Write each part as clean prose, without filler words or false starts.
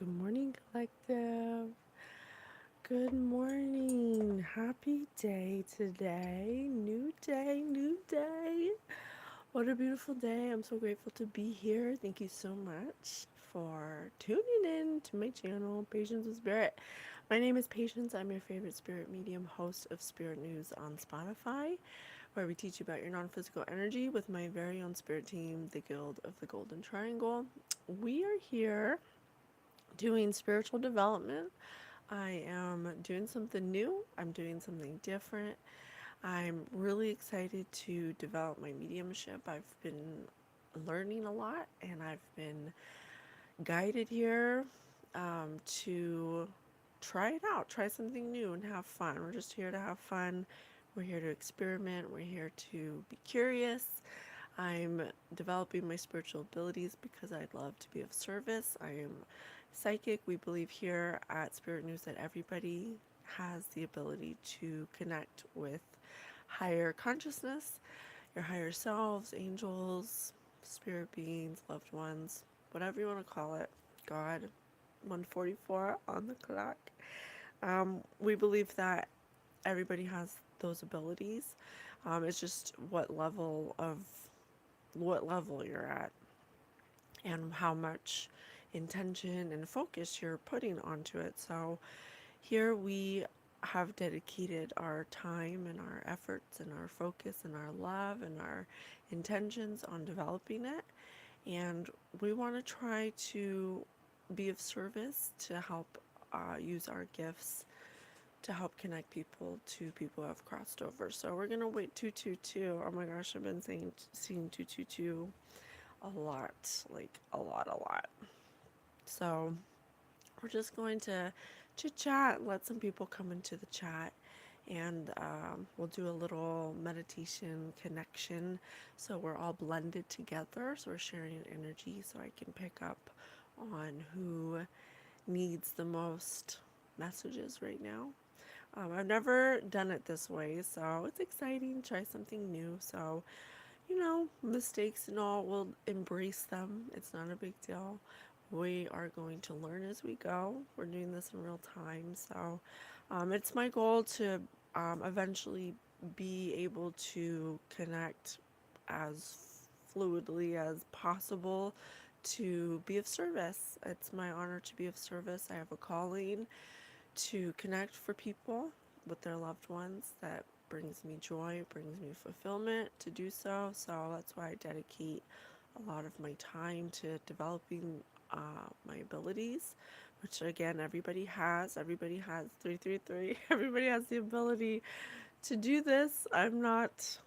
Good morning, collective. Good morning. Happy day today. New day, new day. What a beautiful day. I'm so grateful to be here. Thank you so much for tuning in to my channel, Patience with Spirit. My name is Patience. I'm your favorite spirit medium, host of Spirit News on Spotify, where we teach you about your non physical energy with my very own spirit team, the Guild of the Golden Triangle. We are here doing spiritual development. I am doing something new. I'm doing something different. I'm really excited to develop my mediumship. I've been learning a lot and I've been guided here to try it out, try something new and have fun. We're just here to have fun. We're here to experiment. We're here to be curious. I'm developing my spiritual abilities because I'd love to be of service. I am psychic. We believe here at Spirit News that everybody has the ability to connect with higher consciousness, your higher selves, angels, spirit beings, loved ones, whatever you want to call it. God, 144 on the clock. We believe that everybody has those abilities. It's just what level you're at and how much intention and focus you're putting onto it. So here we have dedicated our time and our efforts and our focus and our love and our intentions on developing it. And we want to try to be of service to help use our gifts to help connect people to people who have crossed over. So we're going to wait 222. Oh my gosh, I've been seeing 222 a lot, like a lot. So we're just going to chit chat, let some people come into the chat, and we'll do a little meditation connection so we're all blended together. So we're sharing an energy so I can pick up on who needs the most messages right now. I've never done it this way, so it's exciting. Try something new. So mistakes and all, we'll embrace them. It's not a big deal. We are going to learn as we go. We're doing this in real time. So it's my goal to eventually be able to connect as fluidly as possible to be of service. It's my honor to be of service. I have a calling to connect for people with their loved ones that brings me joy, brings me fulfillment to do so. So that's why I dedicate a lot of my time to developing my abilities, which again, everybody has. Everybody has 333. Everybody has the ability to do this. I'm not,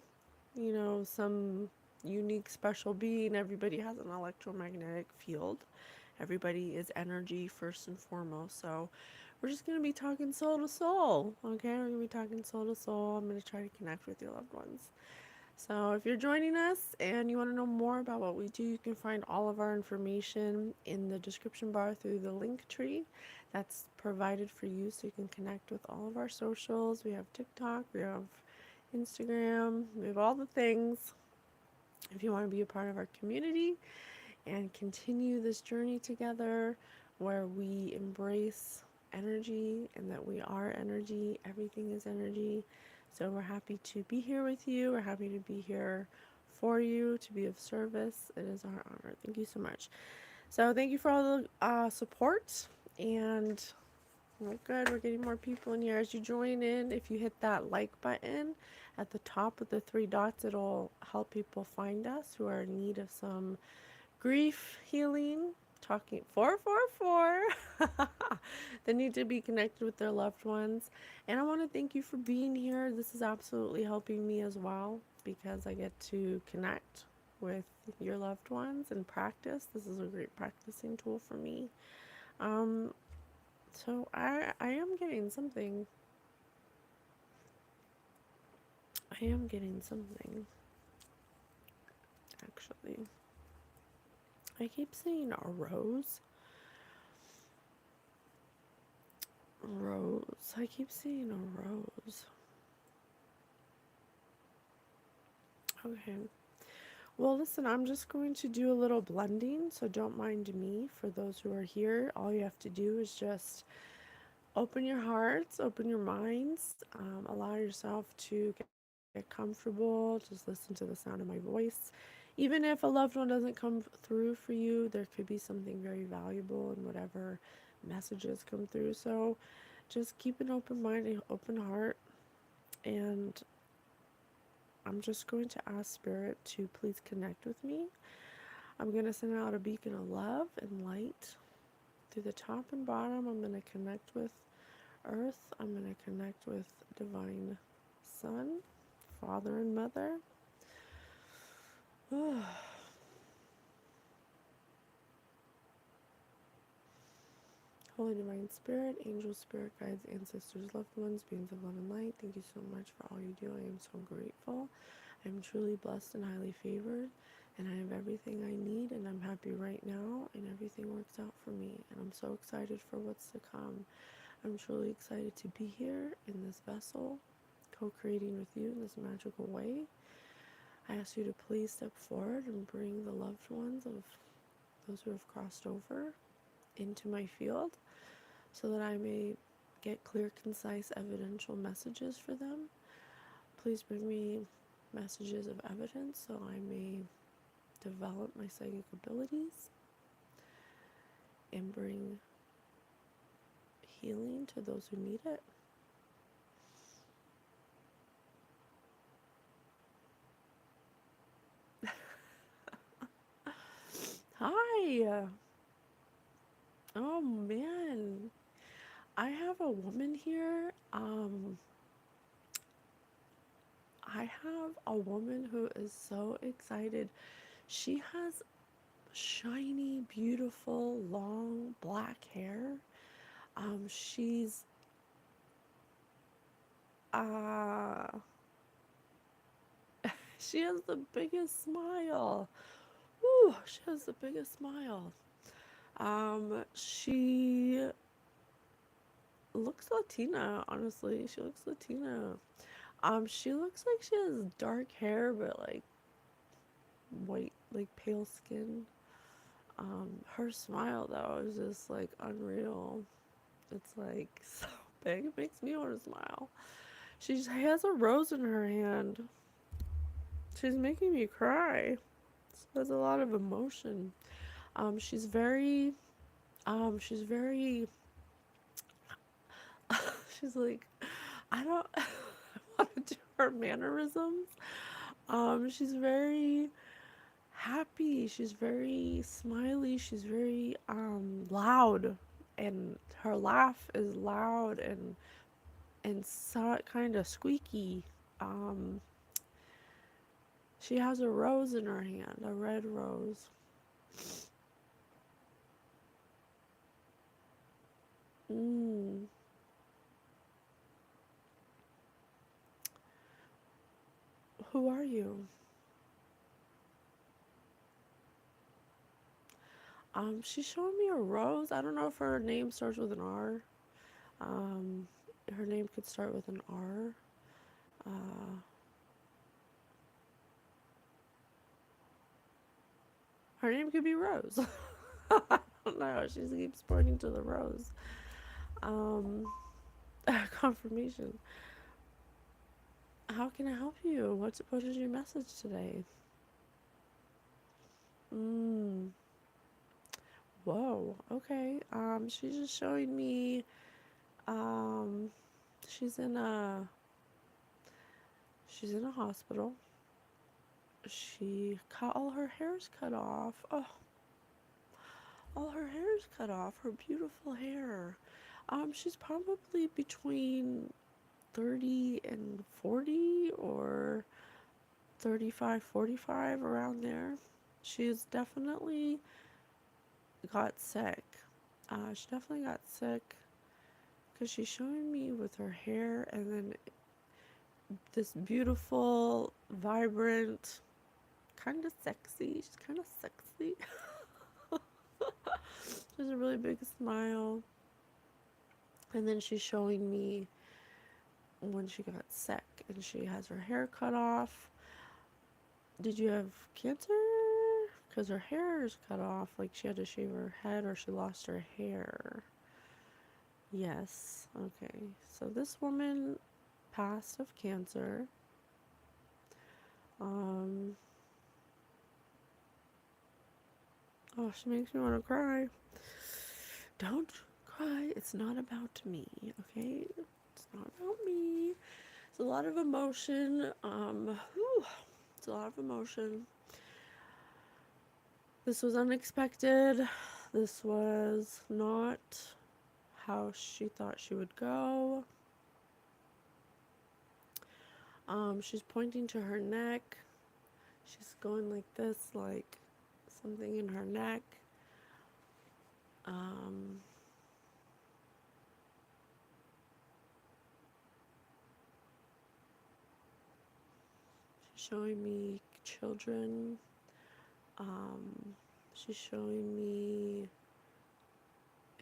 some unique special being. Everybody has an electromagnetic field. Everybody is energy first and foremost. So we're just going to be talking soul to soul. Okay, we're going to be talking soul to soul. I'm going to try to connect with your loved ones. So if you're joining us and you want to know more about what we do, you can find all of our information in the description bar through the link tree that's provided for you so you can connect with all of our socials. We have TikTok, we have Instagram, we have all the things. If you want to be a part of our community and continue this journey together where we embrace energy and that we are energy, everything is energy. So we're happy to be here with you. We're happy to be here for you, to be of service. It is our honor. Thank you so much. So thank you for all the support. And we're good. We're getting more people in here. As you join in, if you hit that like button at the top with the three dots, it'll help people find us who are in need of some grief healing. Talking 444. They need to be connected with their loved ones. And I want to thank you for being here. This is absolutely helping me as well because I get to connect with your loved ones and practice. This is a great practicing tool for me. So I am getting something. I am getting something, actually. I keep saying a rose. Rose. I keep seeing a rose. Okay. Well, listen, I'm just going to do a little blending, so don't mind me. For those who are here, all you have to do is just open your hearts, open your minds, allow yourself to get comfortable, just listen to the sound of my voice. Even if a loved one doesn't come through for you, there could be something very valuable in whatever messages come through. So just keep an open mind, an open heart, and I'm just going to ask Spirit to please connect with me. I'm going to send out a beacon of love and light through the top and bottom. I'm going to connect with Earth. I'm going to connect with Divine Son, Father, and Mother. Holy Divine Spirit, angels, spirit guides, ancestors, loved ones, beings of love and light, thank you so much for all you do. I am so grateful. I am truly blessed and highly favored, and I have everything I need, and I'm happy right now, and everything works out for me. And I'm so excited for what's to come. I'm truly excited to be here in this vessel, co-creating with you in this magical way. I ask you to please step forward and bring the loved ones of those who have crossed over into my field so that I may get clear, concise, evidential messages for them. Please bring me messages of evidence so I may develop my psychic abilities and bring healing to those who need it. Hi! Oh man, I have a woman here. I have a woman who is so excited. She has shiny, beautiful, long black hair. She's uh she has the biggest smile. Woo, she has the biggest smile. She looks Latina, honestly. She looks Latina. She looks like she has dark hair but like white, like pale skin. Her smile though is just like unreal. It's like so big, it makes me want to smile. She has a rose in her hand. She's making me cry. There's a lot of emotion. She's very, she's very, she's like, I don't I want to do her mannerisms. She's very happy. She's very smiley. She's very loud, and her laugh is loud and so kind of squeaky. Um, she has a rose in her hand, a red rose. Mm. Who are you? She's showing me a rose. I don't know if her name starts with an R. Um, Her name could start with an R. Uh, Her name could be Rose. I don't know. She keeps pointing to the rose. Um, Confirmation. How can I help you? What is your message today? Mm. Whoa. Okay. She's just showing me. Um, she's in a. She's in a hospital. She cut all her hair's cut off. Oh, all her hair's cut off. Her beautiful hair. She's probably between 30 and 40 or 35, 45, around there. She's definitely got sick. She definitely got sick because she's showing me with her hair and then this beautiful, vibrant, kind of sexy. She's kind of sexy. She has a really big smile. And then she's showing me when she got sick and she has her hair cut off. Did you have cancer? Because her hair is cut off, like she had to shave her head or she lost her hair. Yes. Okay. So this woman passed of cancer. Um, oh, she makes me want to cry. Don't cry. It's not about me, okay? It's not about me. It's a lot of emotion. It's a lot of emotion. This was unexpected. This was not how she thought she would go. She's pointing to her neck. She's going like this, like something in her neck. Um, she's showing me children. Um, she's showing me,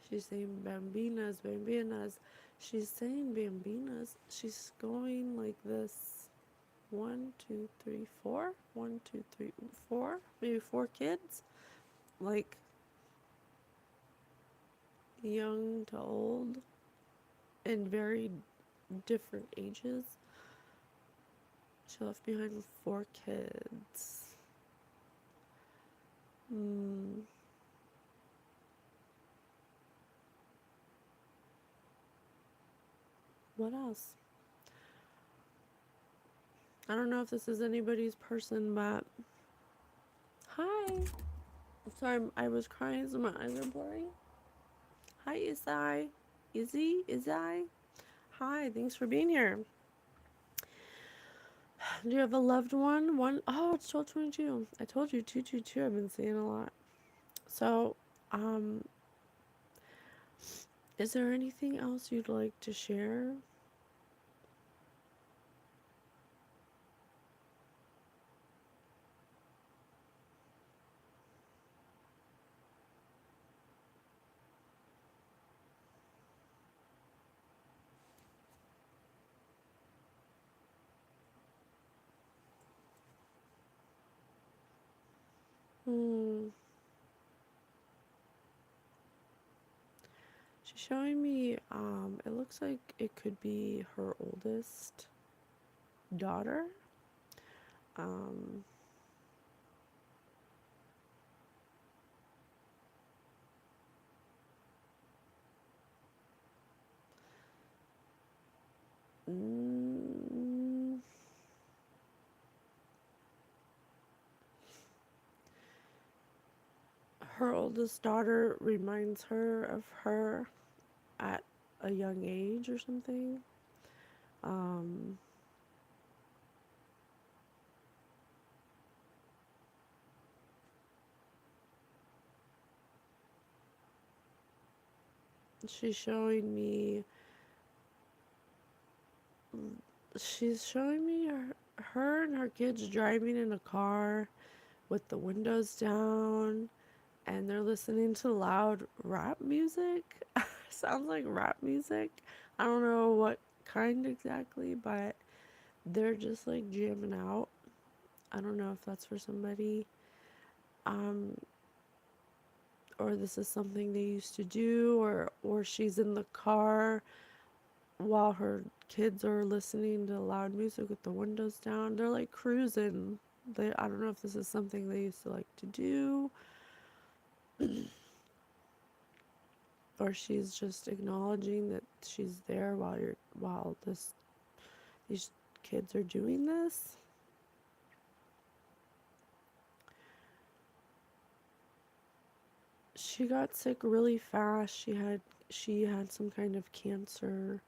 she's saying bambinas, bambinas. She's saying bambinas. She's going like this. 1, 2, 3, 4. 1, 2, 3, 4. Maybe 4 kids. Like young to old. And very different ages. She left behind 4 kids. What else? I don't know if this is anybody's person, but hi. Sorry, I was crying, so my eyes are blurry. Hi, Isai. Izzy? Hi, thanks for being here. Do you have a loved one? Oh, it's 1222. I told you 222. I've been seeing a lot. So, is there anything else you'd like to share? She's showing me, it looks like it could be her oldest daughter. Um, mm, Her oldest daughter reminds her of her at a young age or something. Um, she's showing me her and her kids driving in a car with the windows down and they're listening to loud rap music. Sounds like rap music. I don't know what kind exactly, but they're just like jamming out. I don't know if that's for somebody. Um, or this is something they used to do, or she's in the car while her kids are listening to loud music with the windows down. They're like cruising. I don't know if this is something they used to like to do, or she's just acknowledging that she's there while these kids are doing this. She got sick really fast. She had some kind of cancer.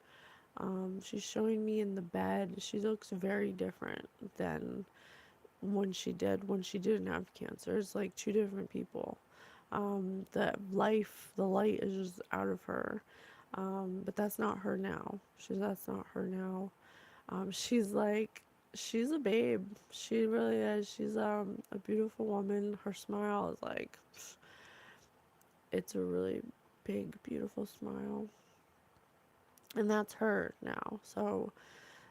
She's showing me in the bed. She looks very different than when she didn't have cancer. It's like 2 different people. The light is just out of her. But that's not her now. That's not her now. She's a babe. She really is. She's a beautiful woman. Her smile is like, it's a really big, beautiful smile. And that's her now. So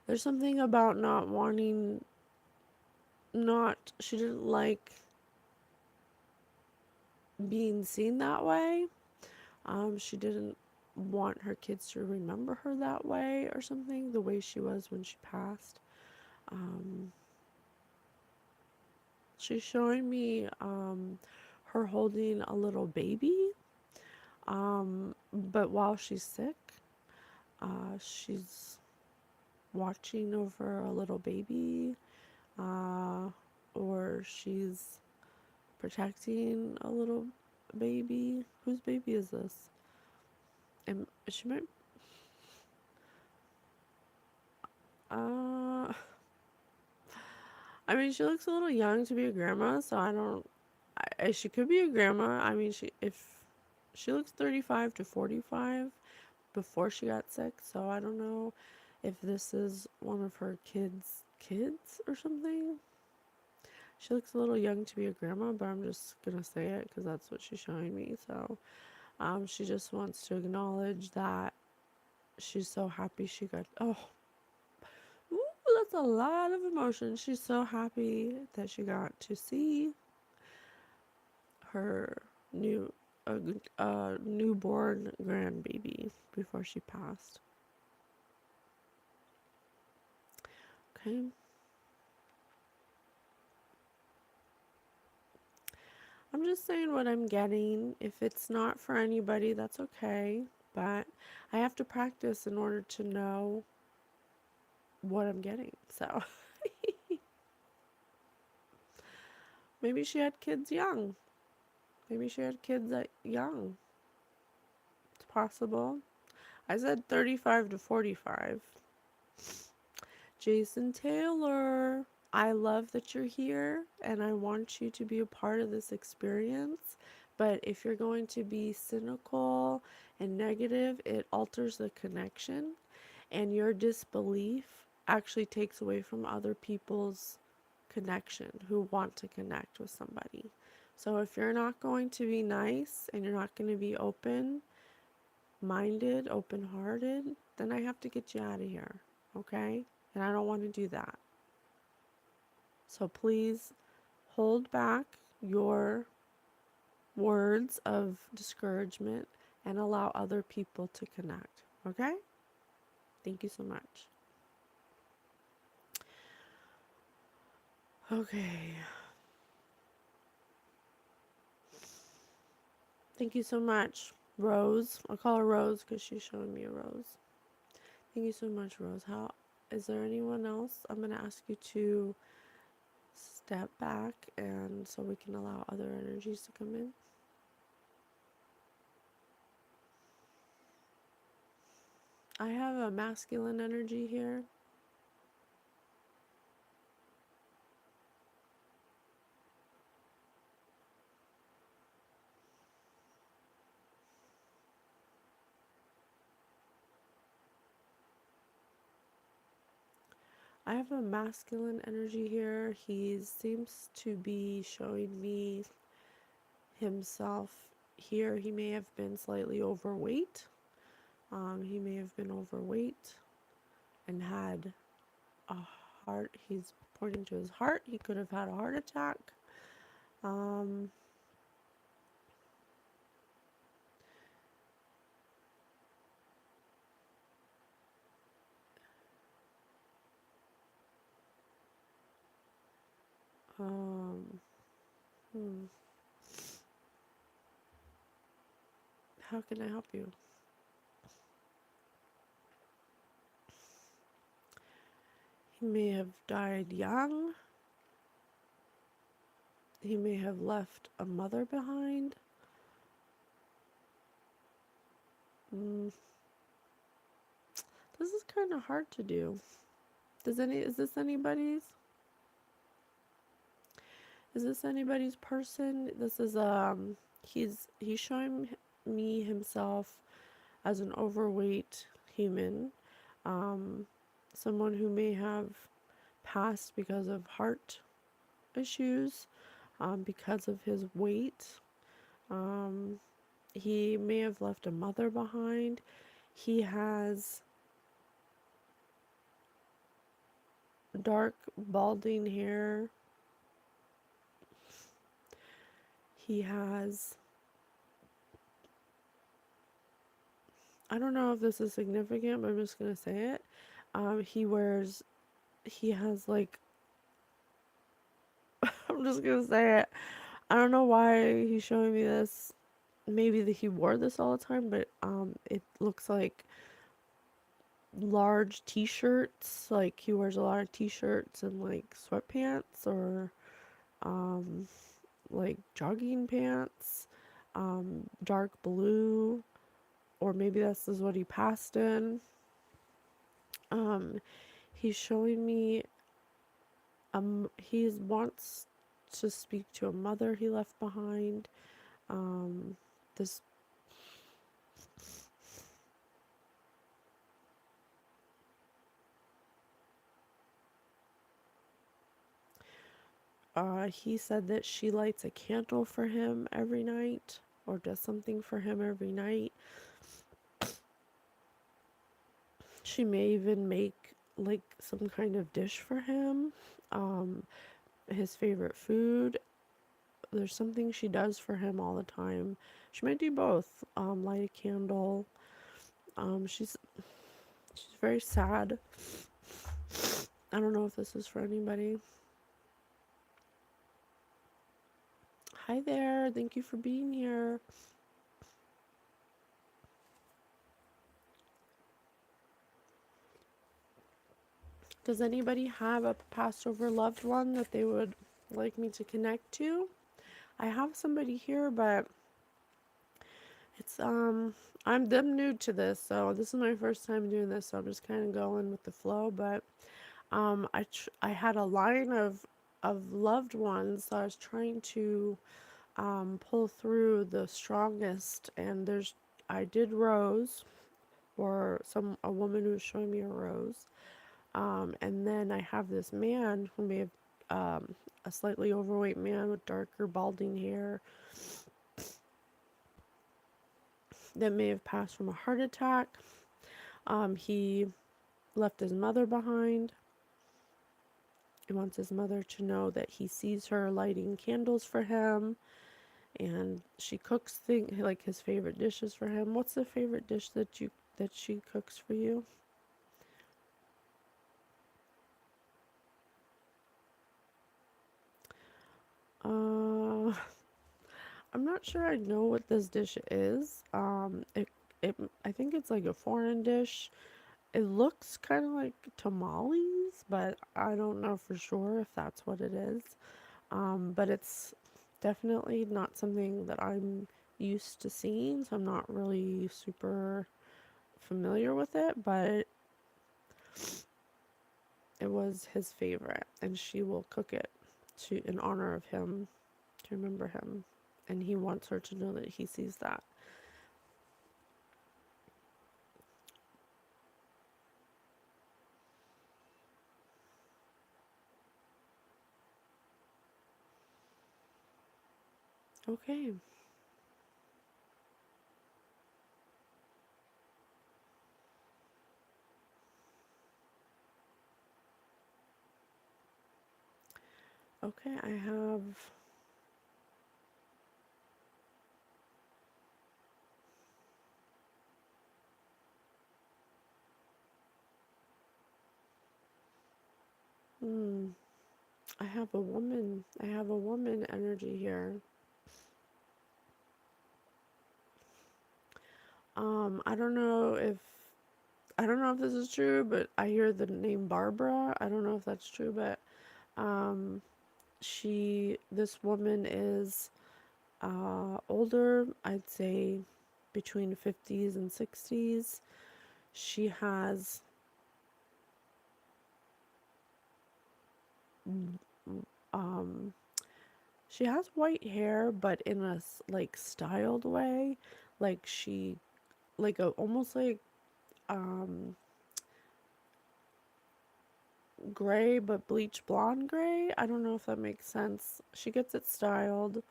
there's something about not wanting she didn't like being seen that way. She didn't want her kids to remember her that way or something, the way she was when she passed. Um, she's showing me her holding a little baby, but while she's sick, she's watching over a little baby, uh, or she's protecting a little baby. Whose baby is this? And she might, uh, I mean, she looks a little young to be a grandma, so I don't, she could be a grandma. I mean, if she looks 35 to 45 before she got sick, so I don't know if this is one of her kids or something. She looks a little young to be a grandma, but I'm just gonna say it because that's what she's showing me. So, she just wants to acknowledge that she's so happy she got. Oh, ooh, that's a lot of emotion. She's so happy that she got to see her new, newborn grandbaby before she passed. Okay. I'm just saying what I'm getting. If it's not for anybody, that's okay. But I have to practice in order to know what I'm getting. So maybe she had kids young. Maybe she had kids that young. It's possible. I said 35 to 45. Jason Taylor, I love that you're here and I want you to be a part of this experience. But if you're going to be cynical and negative, it alters the connection, and your disbelief actually takes away from other people's connection who want to connect with somebody. So if you're not going to be nice and you're not going to be open minded, open hearted, then I have to get you out of here. Okay? And I don't want to do that. So please hold back your words of discouragement and allow other people to connect. Okay? Thank you so much. Okay. Thank you so much, Rose. I'll call her Rose because she's showing me a rose. Thank you so much, Rose. How is there anyone else? I'm gonna ask you to step back and so we can allow other energies to come in. I have a masculine energy here. I have a masculine energy here. He seems to be showing me himself here. He may have been slightly overweight. He may have been overweight and had a heart. He's pointing to his heart. He could have had a heart attack. Um, um, hmm. How can I help you? He may have died young. He may have left a mother behind. Mm, this is kind of hard to do. Is this anybody's? Is this anybody's person? This is he's showing me himself as an overweight human, um, someone who may have passed because of heart issues, because of his weight. Um, he may have left a mother behind. He has dark balding hair, He has, I don't know if this is significant, but I'm just gonna say it. He has like, I'm just gonna say it. I don't know why he's showing me this. Maybe that he wore this all the time, but it looks like large t-shirts. Like he wears a lot of t-shirts and like sweatpants or um like jogging pants, dark blue, or maybe this is what he passed in. Um, he's showing me he wants to speak to a mother he left behind. Um, this he said that she lights a candle for him every night or does something for him every night. She may even make like some kind of dish for him. Um, his favorite food. There's something she does for him all the time. She might do both. Light a candle. She's very sad. I don't know if this is for anybody. Hi there. Thank you for being here. Does anybody have a passed over loved one that they would like me to connect to? I have somebody here, but it's I'm new to this, so this is my first time doing this, so I'm just kind of going with the flow. But I had a line of loved ones, so I was trying to pull through the strongest, and I did rose, or a woman who was showing me a rose. And then I have this man who may have, a slightly overweight man with darker balding hair that may have passed from a heart attack. He left his mother behind. He wants his mother to know that he sees her lighting candles for him, and she cooks things like his favorite dishes for him. What's the favorite dish that she cooks for you? Uh, I'm not sure I know what this dish is. It I think it's like a foreign dish. It looks kind of like tamales, but I don't know for sure if that's what it is. But it's definitely not something that I'm used to seeing, so I'm not really super familiar with it, but it was his favorite, and she will cook it to in honor of him, to remember him, and he wants her to know that he sees that. Okay. Okay, I have hmm, I have a woman energy here. I don't know if this is true, but I hear the name Barbara. I don't know if that's true, but um this woman is older, I'd say between 50s and 60s. She has um she has white hair, but in a like styled way, like she like a almost like um gray but bleach blonde gray. I don't know if that makes sense. She gets it styled.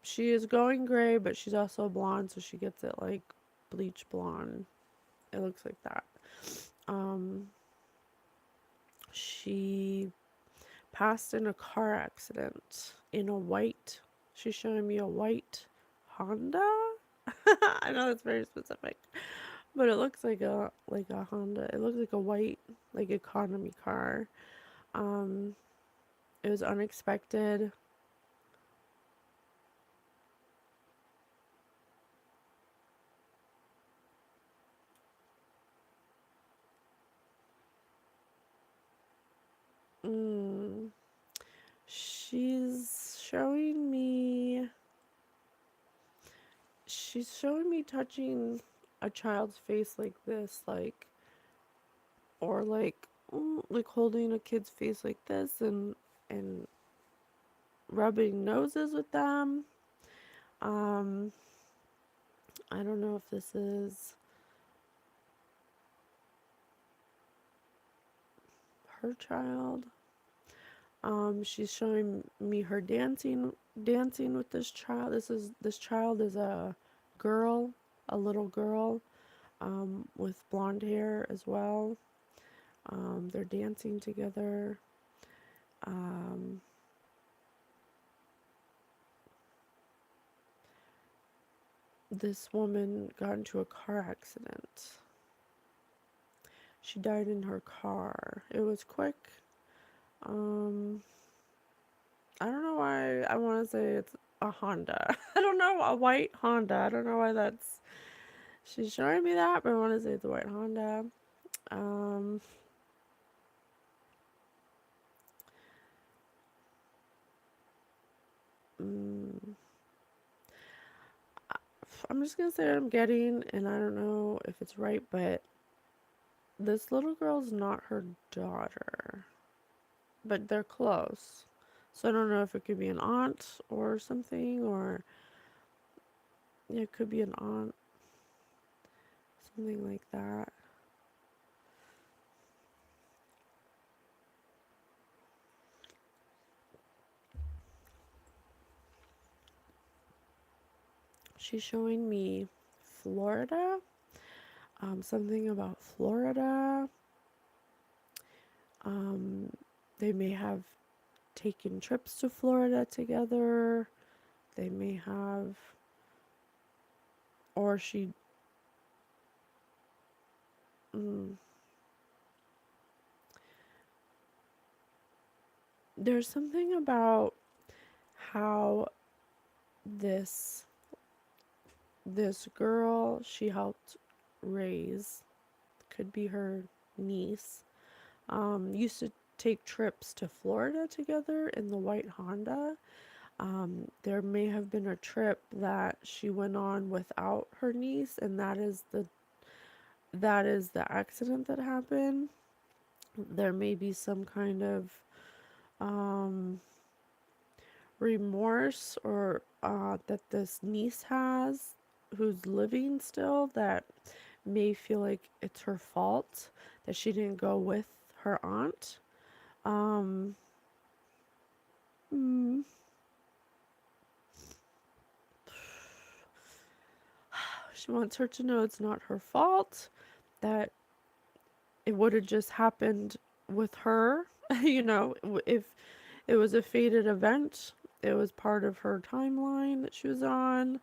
She is going gray, but she's also blonde, so she gets it like bleach blonde. It looks like that. Um, she passed in a car accident in a white She's showing me a white Honda. I know that's very specific, but it looks like a Honda. It looks like a white, like, economy car. Um, it was unexpected. Mm, she's showing me. She's showing me touching a child's face like this, or like holding a kid's face like this, and rubbing noses with them. Um, I don't know if this is her child. She's showing me her dancing with this child. This child is a girl, a little girl, with blonde hair as well. They're dancing together. Um, this woman got into a car accident. She died in her car. It was quick. Um, I don't know why I want to say it's a Honda. I don't know, a white Honda. I don't know why that's. She's showing me that, but I want to say it's a white Honda. Um, mm, I'm just gonna say what I'm getting, and I don't know if it's right, but this little girl's not her daughter, but they're close. So I don't know if it could be an aunt or something, or yeah, it could be an aunt, something like that. She's showing me Florida, something about Florida. Um, they may have taken trips to Florida together. They may have, or she, mm, there's something about how this this girl she helped raise, could be her niece, used to take trips to Florida together in the white Honda. There may have been a trip that she went on without her niece, and that is the accident that happened. There may be some kind of um, remorse, or that this niece has, who's living still, that may feel like it's her fault that she didn't go with her aunt. Um, mm, she wants her to know it's not her fault, that it would have just happened with her. If it was a fated event, it was part of her timeline that she was on.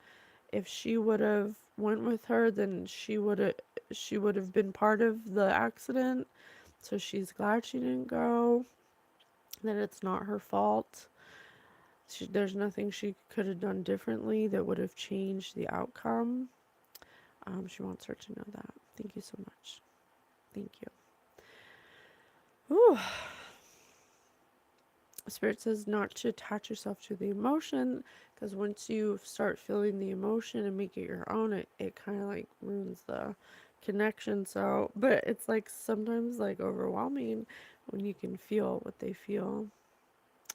If she would have went with her, then she would have been part of the accident. So she's glad she didn't go. That it's not her fault. There's nothing she could have done differently that would have changed the outcome. She wants her to know that. Thank you so much. Thank you. Ooh. Spirit says not to attach yourself to the emotion, because once you start feeling the emotion and make it your own, it kind of like ruins the connection. So, but it's like sometimes like overwhelming when you can feel what they feel.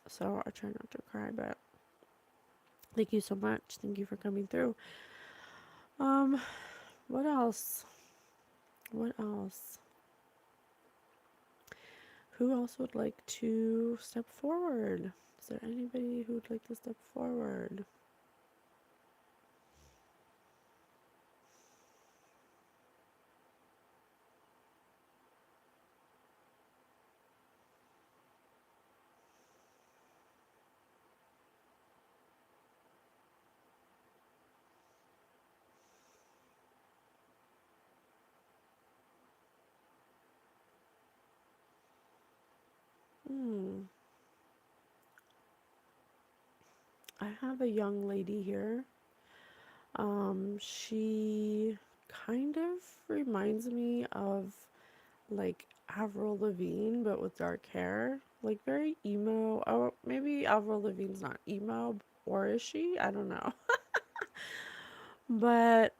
So I try not to cry, but thank you so much. Thank you for coming through. Um, what else? What else? Who else would like to step forward? Is there anybody who would like to step forward? I have a young lady here. She kind of reminds me of like Avril Lavigne, but with dark hair. Like very emo. Oh, maybe Avril Lavigne's not emo, or is she? I don't know. But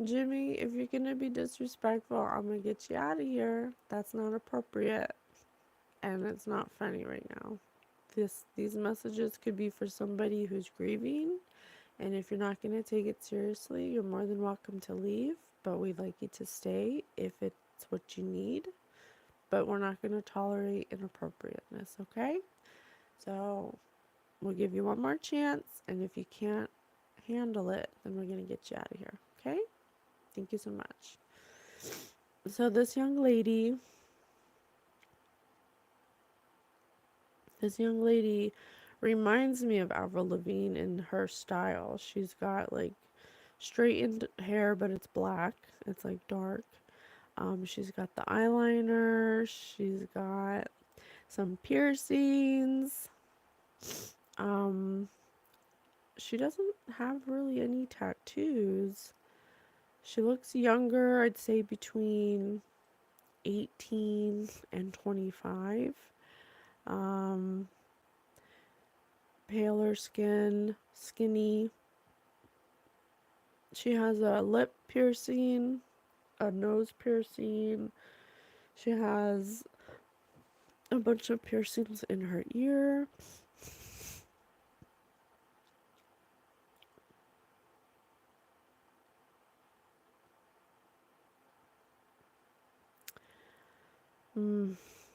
Jimmy, if you're gonna be disrespectful, I'm gonna get you out of here. That's not appropriate, and it's not funny right now. These messages could be for somebody who's grieving, and if you're not gonna take it seriously, you're more than welcome to leave. But we'd like you to stay if it's what you need. But we're not gonna tolerate inappropriateness, okay? So we'll give you one more chance, and if you can't handle it, then we're gonna get you out of here, okay? Thank you so much. So this young lady reminds me of Avril Lavigne in her style. She's got like straightened hair, but it's black. It's like dark. She's got the eyeliner. She's got some piercings. Um, she doesn't have really any tattoos. She looks younger, I'd say between 18 and 25. Um, Paler skin, skinny. She has a lip piercing, a nose piercing. She has a bunch of piercings in her ear.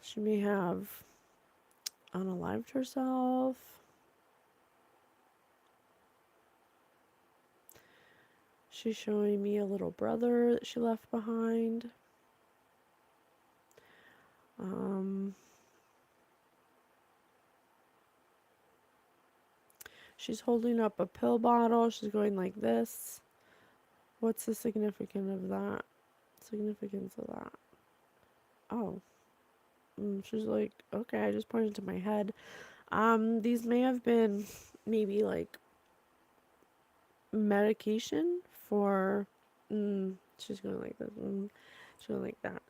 She may have unalived herself. She's showing me a little brother that she left behind. She's holding up a pill bottle. She's going like this. What's the significance of that? Significance of that? Oh, she's like, okay, I just pointed to my head. These may have been maybe like medication for, she's going like this, she's going like that.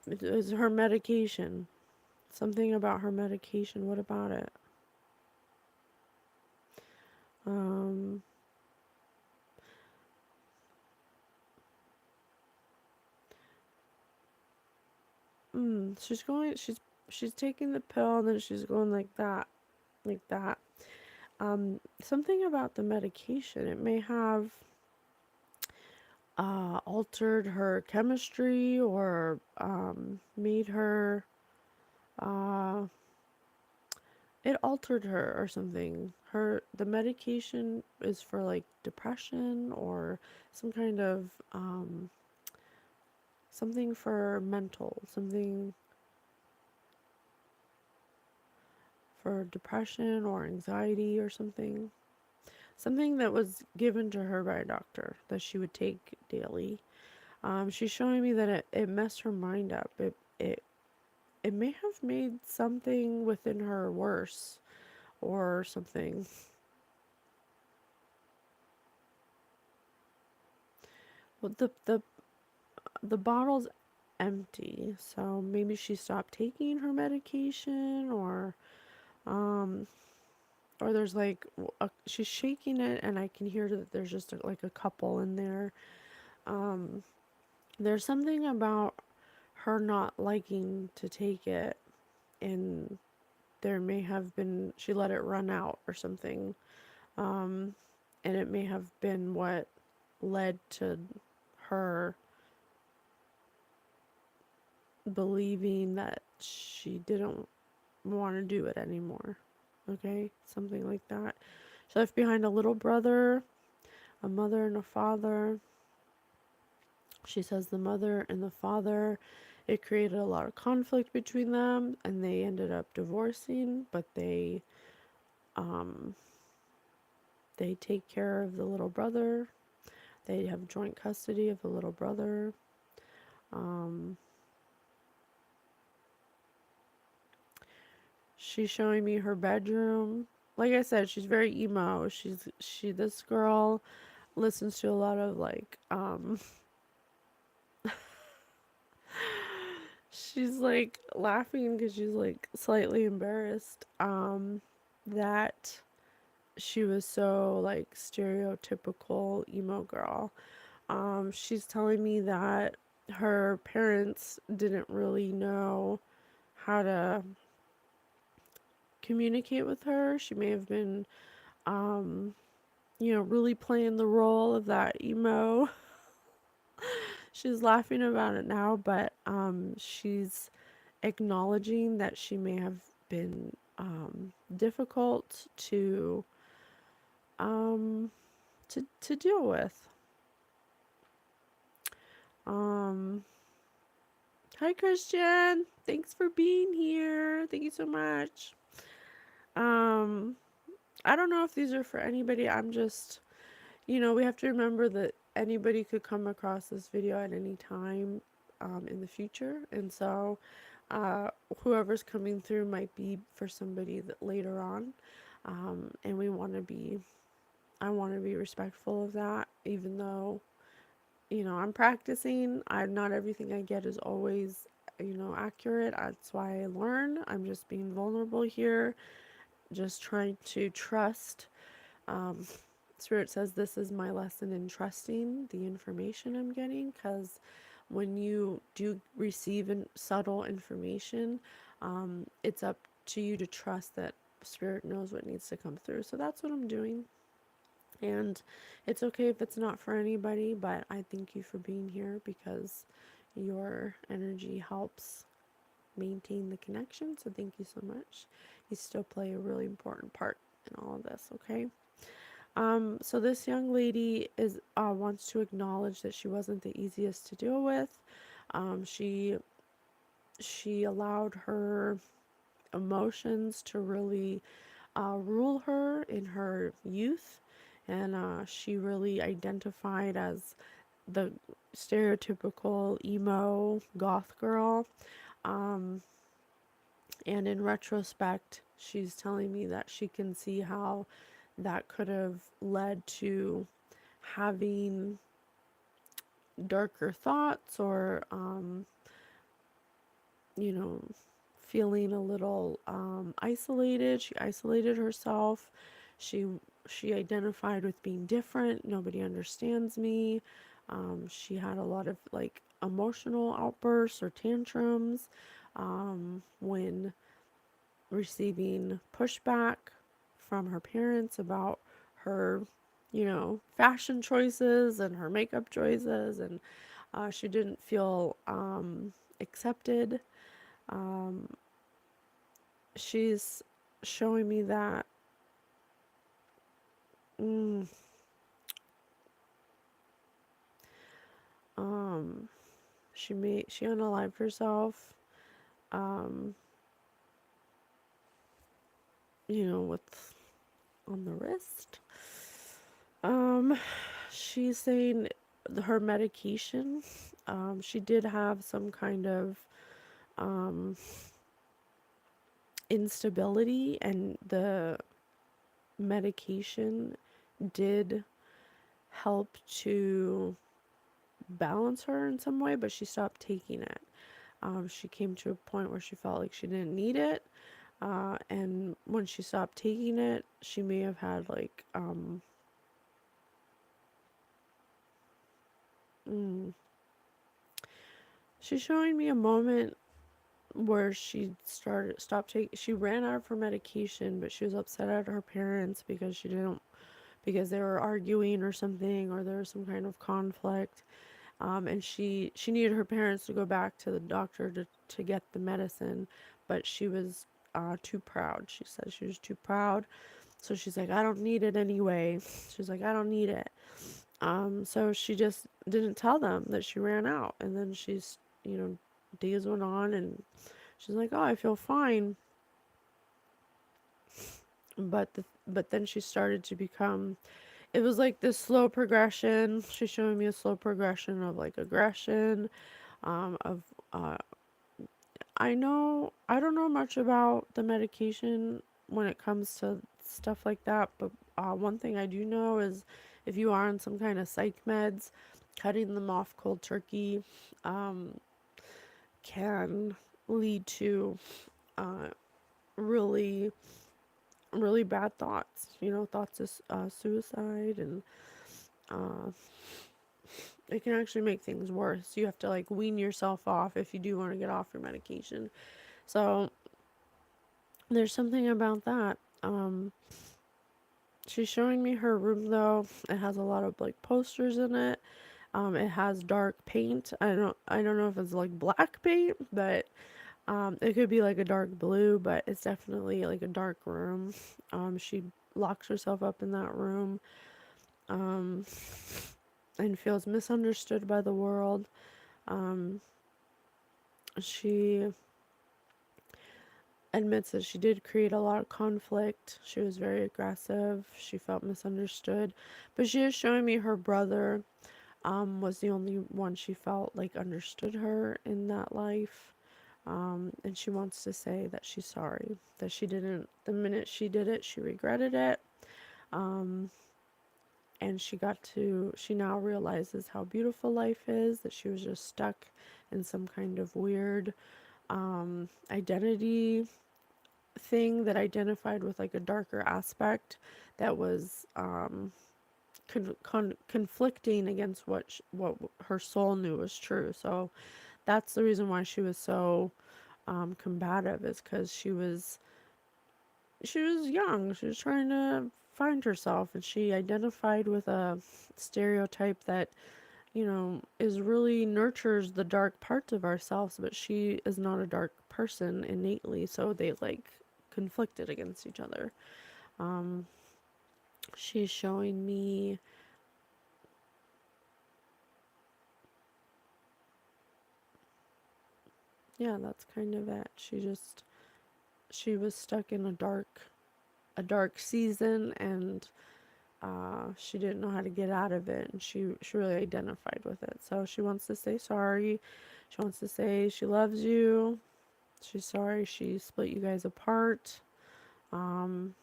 It is her medication. Something about her medication. What about it? Um, she's going, she's taking the pill and then she's going like that, like that. Something about the medication. It may have altered her chemistry or made her, uh, it altered her or something. The medication is for like depression or some kind of, something for mental, something for depression or anxiety or something. Something that was given to her by a doctor that she would take daily. She's showing me that it messed her mind up. It may have made something within her worse or something. Well, the bottle's empty, so maybe she stopped taking her medication, um, or there's like she's shaking it, and I can hear that there's just like a couple in there. Um, there's something about her not liking to take it, and there may have been she let it run out or something, um, and it may have been what led to her believing that she didn't want to do it anymore. Okay, something like that. She left behind a little brother, a mother, and a father. She says the mother and the father, it created a lot of conflict between them, and they ended up divorcing, but um, they take care of the little brother. They have joint custody of the little brother. Um, She's showing me her bedroom. Like I said, she's very emo. This girl listens to a lot of like she's like laughing because she's like slightly embarrassed that she was so like stereotypical emo girl. She's telling me that her parents didn't really know how to communicate with her. She may have been, um, really playing the role of that emo. She's laughing about it now, but she's acknowledging that she may have been difficult um, to deal with. Um, Hi, Christian. Thanks for being here. Thank you so much. Um, I don't know if these are for anybody. I'm just, we have to remember that anybody could come across this video at any time in the future. And so, uh, whoever's coming through might be for somebody that later on. And I want to be respectful of that, even though, I'm practicing. Not everything I get is always, accurate. That's why I learn. I'm just being vulnerable here, just trying to trust. Um, Spirit says this is my lesson in trusting the information I'm getting, because when you do receive subtle information, it's up to you to trust that Spirit knows what needs to come through. So that's what I'm doing. And it's okay if it's not for anybody, but I thank you for being here because your energy helps maintain the connection. So thank you so much. You still play a really important part in all of this, okay? So this young lady is wants to acknowledge that she wasn't the easiest to deal with. She allowed her emotions to really rule her in her youth, and she really identified as the stereotypical emo goth girl. Um, and in retrospect, she's telling me that she can see how that could have led to having darker thoughts, or, you know, feeling a little isolated. She isolated herself. She she identified with being different. Nobody understands me. She had a lot of like emotional outbursts or tantrums when receiving pushback from her parents about her, fashion choices and her makeup choices, and she didn't feel accepted. Um, she's showing me that mm, um, she unalived herself, um, with on the wrist. Um, she's saying her medication. She did have some kind of um, instability, and the medication did help to balance her in some way, but she stopped taking it. She came to a point where she felt like she didn't need it, and when she stopped taking it, she may have had like mm, she's showing me a moment where she ran out of her medication, but she was upset at her parents because she didn't because they were arguing or something, or there was some kind of conflict. And she needed her parents to go back to the doctor to get the medicine, but she was too proud. She said she was too proud, so she's like, I don't need it anyway. She's like, I don't need it. So she just didn't tell them that she ran out, and then days went on, and she's like, oh, I feel fine. But then she started to become, it was like this slow progression. She's showing me a slow progression of like aggression, of I don't know much about the medication when it comes to stuff like that, but one thing I do know is if you are on some kind of psych meds, cutting them off cold turkey um, can lead to uh, really, really bad thoughts. You know, thoughts of suicide, and uh, it can actually make things worse. You have to like wean yourself off if you do want to get off your medication. So there's something about that. She's showing me her room though. It has a lot of like posters in it. It has dark paint. I don't know if it's like black paint, but it could be like a dark blue, but it's definitely like a dark room. She locks herself up in that room, um, and feels misunderstood by the world. Um, she admits that she did create a lot of conflict. She was very aggressive. She felt misunderstood. But she is showing me her brother was the only one she felt like understood her in that life. And she wants to say that she's sorry, that she didn't, the minute she did it, she regretted it. Um, and she now realizes how beautiful life is, that she was just stuck in some kind of weird identity thing that identified with like a darker aspect that was conflicting against what her soul knew was true. So that's the reason why she was so combative, is because she was young. She was trying to find herself, and she identified with a stereotype that, you know, is really nurtures the dark parts of ourselves, but she is not a dark person innately, so they like conflicted against each other. Um, she's showing me, yeah, that's kind of it. She was stuck in a dark season, and she didn't know how to get out of it, and she really identified with it. So she wants to say sorry. She wants to say she loves you. She's sorry she split you guys apart. Um,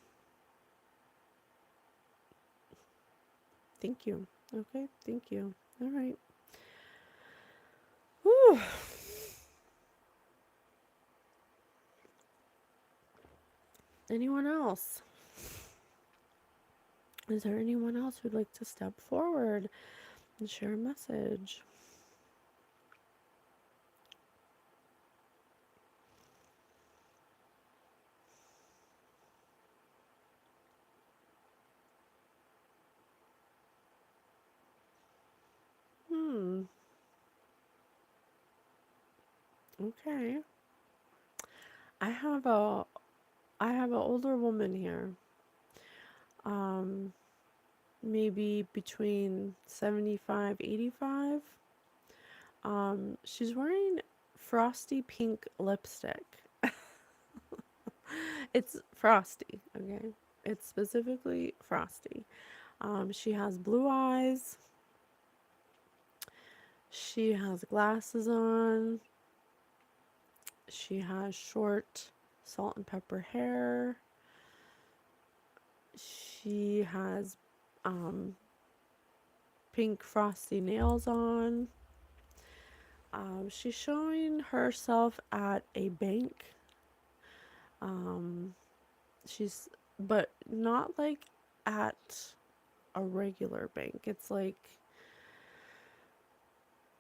Thank you. Okay, thank you. All right. Whew. Anyone else? Is there anyone else who'd like to step forward and share a message? Hmm. Okay. I have a I have an older woman here. Um, Maybe between 75, 85. She's wearing frosty pink lipstick. It's frosty, okay? It's specifically frosty. She has blue eyes. She has glasses on. She has short salt and pepper hair. She has um, pink frosty nails on. She's showing herself at a bank. Um, she's, but not like at a regular bank. It's like,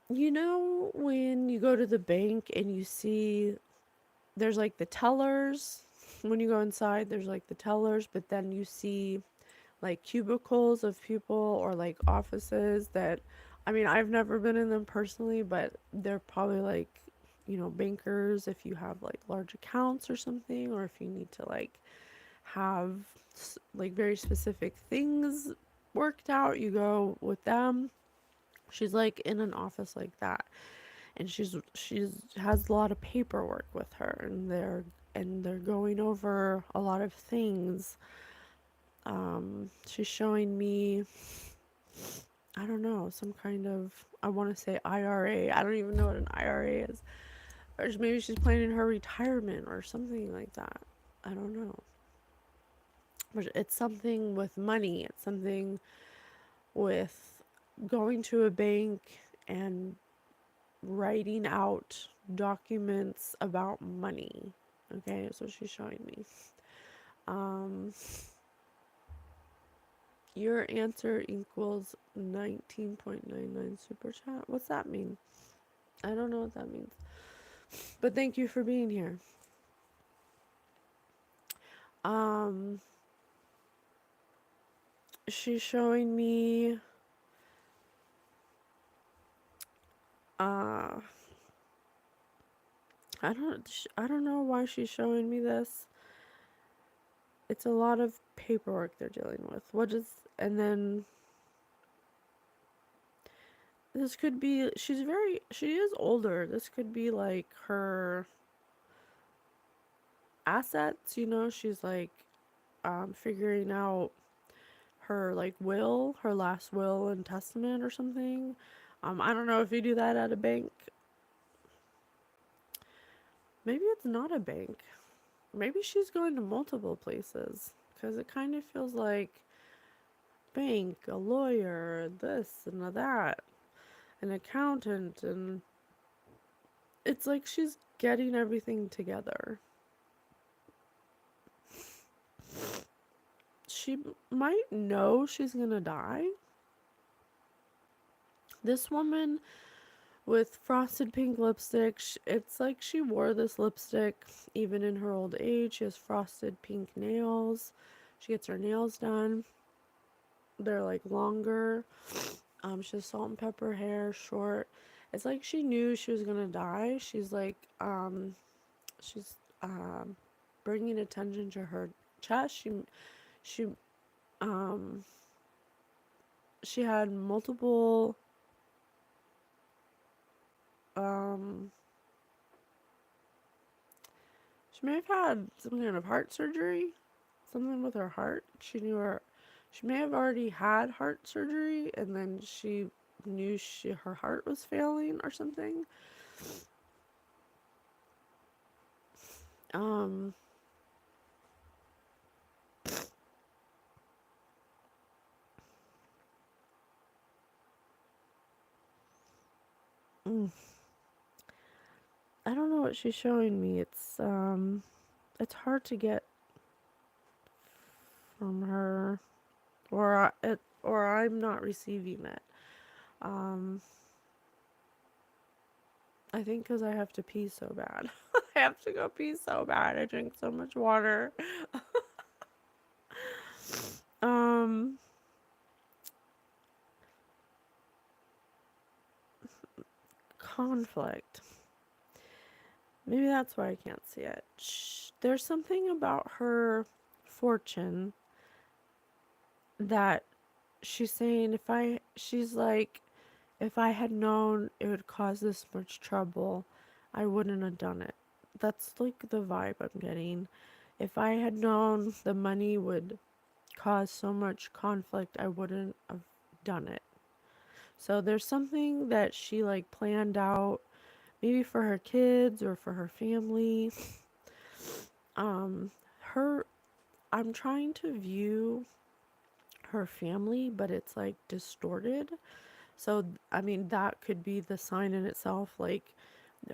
you know, when you go to the bank and you see there's like the tellers. When you go inside, there's like the tellers, but then you see like cubicles of people, or like offices that, I mean, I've never been in them personally, but they're probably like, you know, bankers if you have like large accounts or something, or if you need to like have like very specific things worked out, you go with them. She's like in an office like that, and she's has a lot of paperwork with her, and they're going over a lot of things. She's showing me, I don't know, some kind of, I want to say IRA. I don't even know what an IRA is. Or maybe she's planning her retirement or something like that. I don't know. But it's something with money. It's something with going to a bank and writing out documents about money. Okay, that's what she's showing me. Um, your answer equals 19.99 super chat. What's that mean? I don't know what that means. But thank you for being here. Um, she's showing me uh I don't know why she's showing me this. It's a lot of paperwork they're dealing with. And then this could be, she is older. This could be like her assets, she's like figuring out her like her last will and testament or something. I don't know if you do that at a bank. Maybe it's not a bank. Maybe she's going to multiple places because it kind of feels like bank, a lawyer, this and that, an accountant, and it's like she's getting everything together. She might know she's gonna die. This woman with frosted pink lipstick, it's like she wore this lipstick even in her old age. She has frosted pink nails. She gets her nails done. They're like longer. She has salt and pepper hair, short. It's like she knew she was gonna die. She's like, she's bringing attention to her chest. She, um, she had multiple, um, she may have had some kind of heart surgery, something with her heart. She may have already had heart surgery, and then she knew her heart was failing or something. Um, mm, I don't know what she's showing me. It's hard to get from her, or I'm not receiving it. Um, I think because I have to pee so bad. I have to go pee so bad. I drink so much water. um, Conflict. Maybe that's why I can't see it. There's something about her fortune that she's saying she's like, if I had known it would cause this much trouble, I wouldn't have done it. That's like the vibe I'm getting. If I had known the money would cause so much conflict, I wouldn't have done it. So there's something that she like planned out, maybe for her kids or for her family. Um, her, I'm trying to view her family, but it's like distorted. So, I mean, that could be the sign in itself. Like,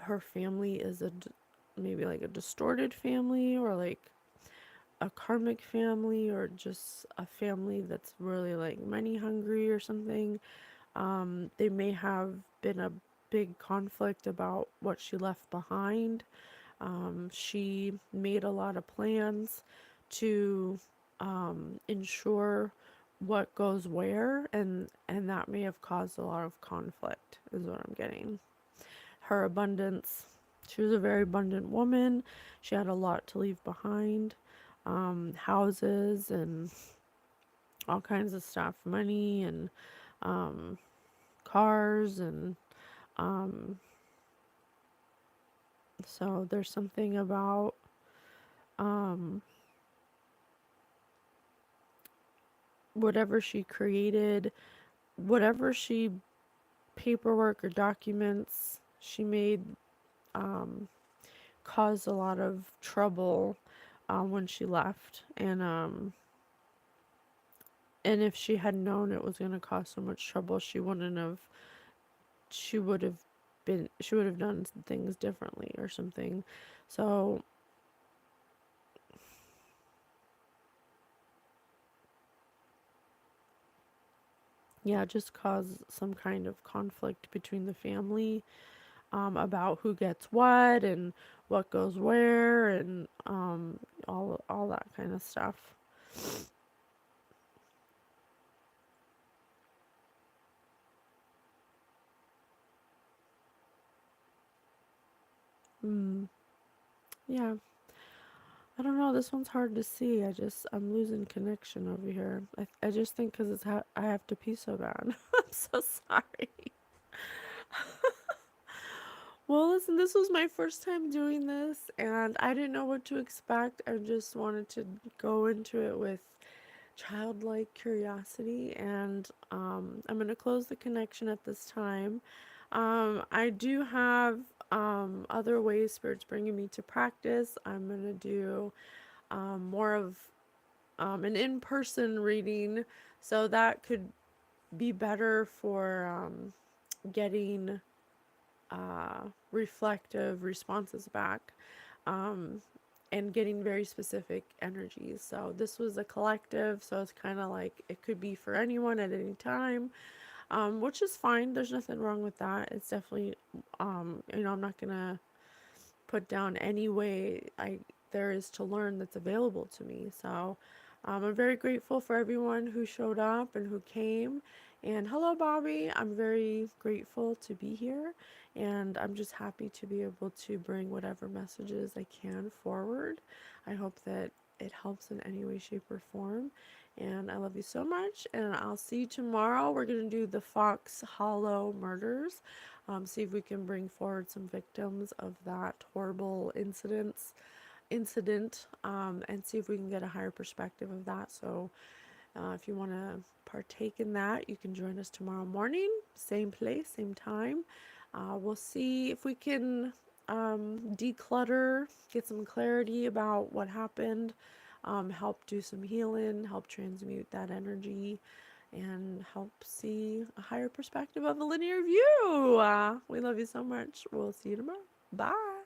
her family is maybe like a distorted family, or like a karmic family, or just a family that's really like money hungry or something. They may have been a big conflict about what she left behind. She made a lot of plans to ensure what goes where, and that may have caused a lot of conflict, is what I'm getting. Her abundance. She was a very abundant woman. She had a lot to leave behind. Houses and all kinds of stuff, money and um, cars, and um, so there's something about um, whatever she created, whatever she paperwork or documents she made, caused a lot of trouble when she left, and if she had known it was going to cause so much trouble, she would have she would have done things differently or something. So yeah, just cause some kind of conflict between the family, about who gets what and what goes where, and all that kind of stuff. Mm, yeah, I don't know. This one's hard to see. I'm losing connection over here. I just think because I have to pee so bad. I'm so sorry. Well, listen, this was my first time doing this, and I didn't know what to expect. I just wanted to go into it with childlike curiosity, and I'm going to close the connection at this time. I do have other ways Spirit's bringing me to practice. I'm going to do more of an in person reading, so that could be better for getting reflective responses back, um, and getting very specific energies. So this was a collective, so it's kind of like it could be for anyone at any time, which is fine. There's nothing wrong with that. It's definitely, I'm not gonna put down any way there is to learn that's available to me. So I'm very grateful for everyone who showed up and who came. And hello, Bobby. I'm very grateful to be here. And I'm just happy to be able to bring whatever messages I can forward. I hope that it helps in any way, shape, or form. And I love you so much. And I'll see you tomorrow. We're going to do the Fox Hollow murders. See if we can bring forward some victims of that horrible incident, and see if we can get a higher perspective of that. So if you want to partake in that, you can join us tomorrow morning, same place, same time. We'll see if we can declutter, get some clarity about what happened, help do some healing, help transmute that energy, and help see a higher perspective of a linear view. We love you so much. We'll see you tomorrow. Bye.